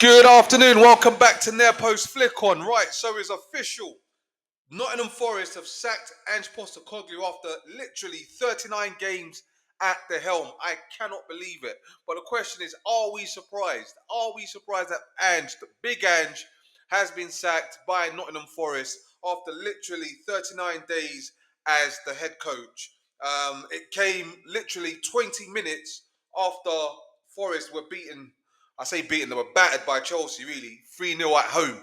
Good afternoon. Welcome back to Near Post Flick On. Right, so it's official. Nottingham Forest have sacked Ange Postecoglou after literally 39 games at the helm. I cannot believe it. But the question is, are we surprised? Are we surprised that Ange, the big Ange, has been sacked by Nottingham Forest after literally 39 days as the head coach? It came literally 20 minutes after Forest were beaten. I say beaten, they were battered by Chelsea, really. 3-0 at home.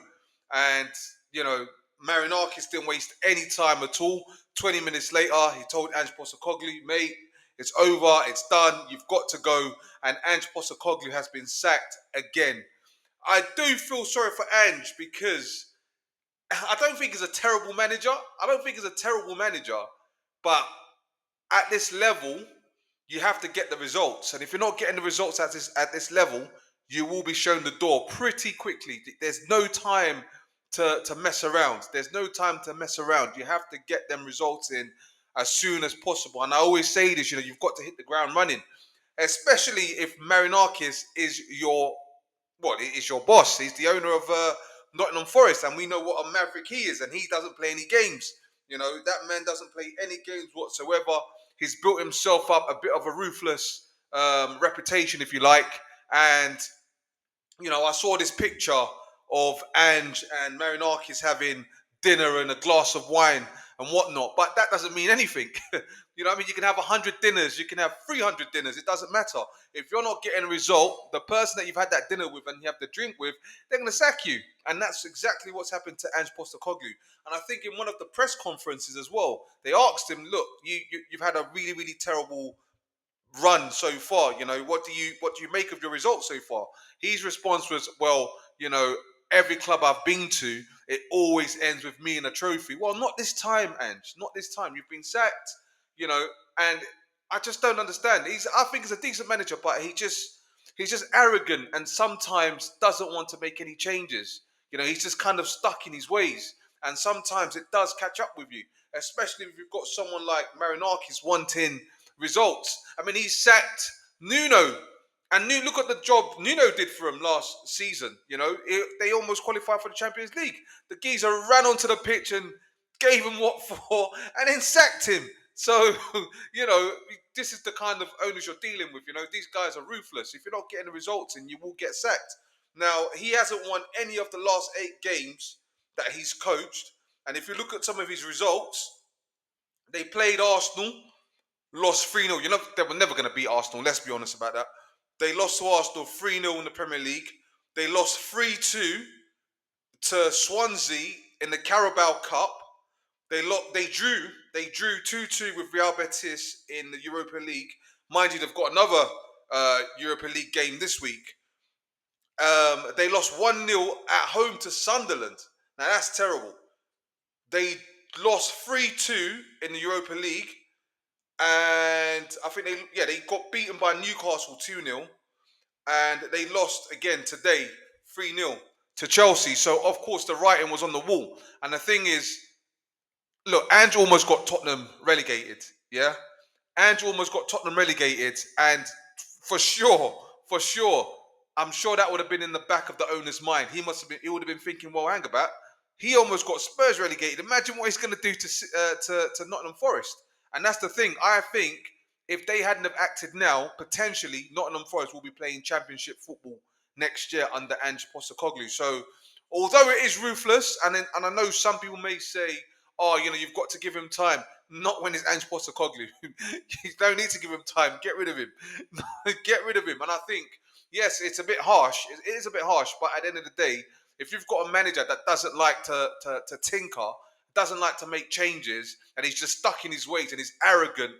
And, you know, Marinakis didn't waste any time at all. 20 minutes later, he told Ange Postecoglou, mate, it's over, it's done, you've got to go. And Ange Postecoglou has been sacked again. I do feel sorry for Ange because I don't think he's a terrible manager. But at this level, you have to get the results. And if you're not getting the results at this level, you will be shown the door pretty quickly. There's no time to mess around. There's no time to mess around. You have to get them results in as soon as possible. And I always say this, you've got to hit the ground running, especially if Marinakis is your boss. He's the owner of Nottingham Forest, and we know what a maverick he is, and he doesn't play any games. That man doesn't play any games whatsoever. He's built himself up a bit of a ruthless reputation, if you like. And, I saw this picture of Ange and Marinakis having dinner and a glass of wine and whatnot. But that doesn't mean anything. You know what I mean? You can have 100 dinners. You can have 300 dinners. It doesn't matter. If you're not getting a result, the person that you've had that dinner with and you have the drink with, they're going to sack you. And that's exactly what's happened to Ange Postecoglou. And I think in one of the press conferences as well, they asked him, look, you've had a really, really terrible run so far. What do you make of your results so far? His response was, well, every club I've been to, it always ends with me and a trophy. Well, not this time, Ange. Not this time. You've been sacked. And I just don't understand. I think he's a decent manager, but he's just arrogant and sometimes doesn't want to make any changes. He's just kind of stuck in his ways, and sometimes it does catch up with you, especially if you've got someone like Marinakis wanting results. I mean, he sacked Nuno, and look at the job Nuno did for him last season. They almost qualified for the Champions League. The geezer ran onto the pitch and gave him what for, and then sacked him. So, this is the kind of owners you're dealing with. These guys are ruthless. If you're not getting the results in, you will get sacked. Now, he hasn't won any of the last 8 games that he's coached. And if you look at some of his results, they played Arsenal, lost 3-0. They were never going to beat Arsenal, let's be honest about that. They lost to Arsenal 3-0 in the Premier League. They lost 3-2 to Swansea in the Carabao Cup. They drew 2-2 with Real Betis in the Europa League. Mind you, they've got another Europa League game this week. They lost 1-0 at home to Sunderland. Now that's terrible. They lost 3-2 in the Europa League. And I think they got beaten by Newcastle 2-0. And they lost again today 3-0 to Chelsea. So, of course, the writing was on the wall. And the thing is, look, Ange almost got Tottenham relegated. Yeah? Ange almost got Tottenham relegated. And for sure, I'm sure that would have been in the back of the owner's mind. He would have been thinking, well, hang about. He almost got Spurs relegated. Imagine what he's going to do to Nottingham Forest. And that's the thing. I think if they hadn't have acted now, potentially Nottingham Forest will be playing Championship football next year under Ange Postecoglou. So, although it is ruthless, and I know some people may say, oh, you've got to give him time. Not when it's Ange Postecoglou. You don't need to give him time. Get rid of him. Get rid of him. And I think, yes, it's a bit harsh. It is a bit harsh. But at the end of the day, if you've got a manager that doesn't like to tinker, doesn't like to make changes, and he's just stuck in his ways and he's arrogant,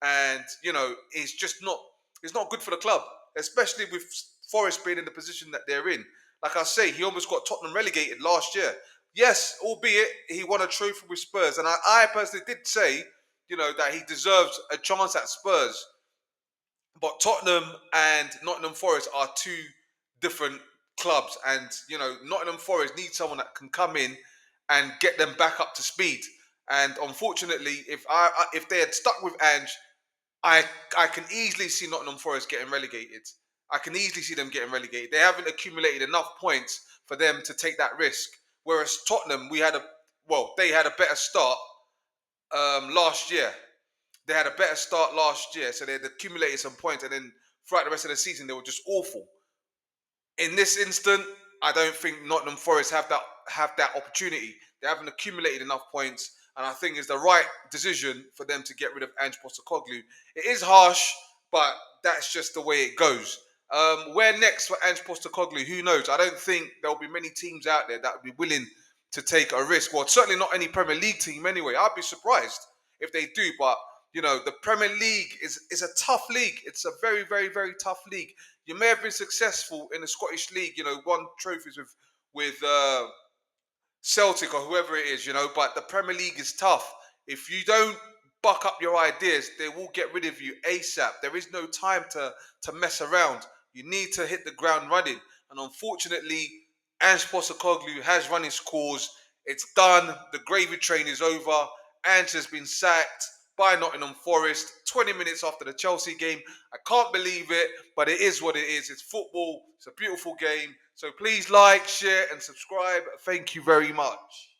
and it's not good for the club, especially with Forest being in the position that they're in. Like I say, he almost got Tottenham relegated last year. Yes, albeit he won a trophy with Spurs, and I personally did say, that he deserves a chance at Spurs. But Tottenham and Nottingham Forest are 2 different clubs, and Nottingham Forest needs someone that can come in and get them back up to speed. And unfortunately, if they had stuck with Ange, I can easily see Nottingham Forest getting relegated. I can easily see them getting relegated. They haven't accumulated enough points for them to take that risk. Whereas Tottenham, they had a better start last year. They had a better start last year, so they had accumulated some points, and then throughout the rest of the season, they were just awful. In this instant, I don't think Nottingham Forest have that opportunity. They haven't accumulated enough points, and I think it's the right decision for them to get rid of Ange Postecoglou. It is harsh, but that's just the way it goes. Where next for Ange Postecoglou? Who knows? I don't think there'll be many teams out there that would be willing to take a risk. Well, certainly not any Premier League team anyway. I'd be surprised if they do, but the Premier League is a tough league. It's a very, very, very tough league. You may have been successful in the Scottish League, won trophies with Celtic or whoever it is, but the Premier League is tough. If you don't buck up your ideas, they will get rid of you ASAP. There is no time to mess around. You need to hit the ground running. And unfortunately, Ange Postecoglou has run his course. It's done. The gravy train is over. Ange has been sacked by Nottingham Forest 20 minutes after the Chelsea game. I can't believe it, but it is what it is. It's football. It's a beautiful game. So please like, share, and subscribe. Thank you very much.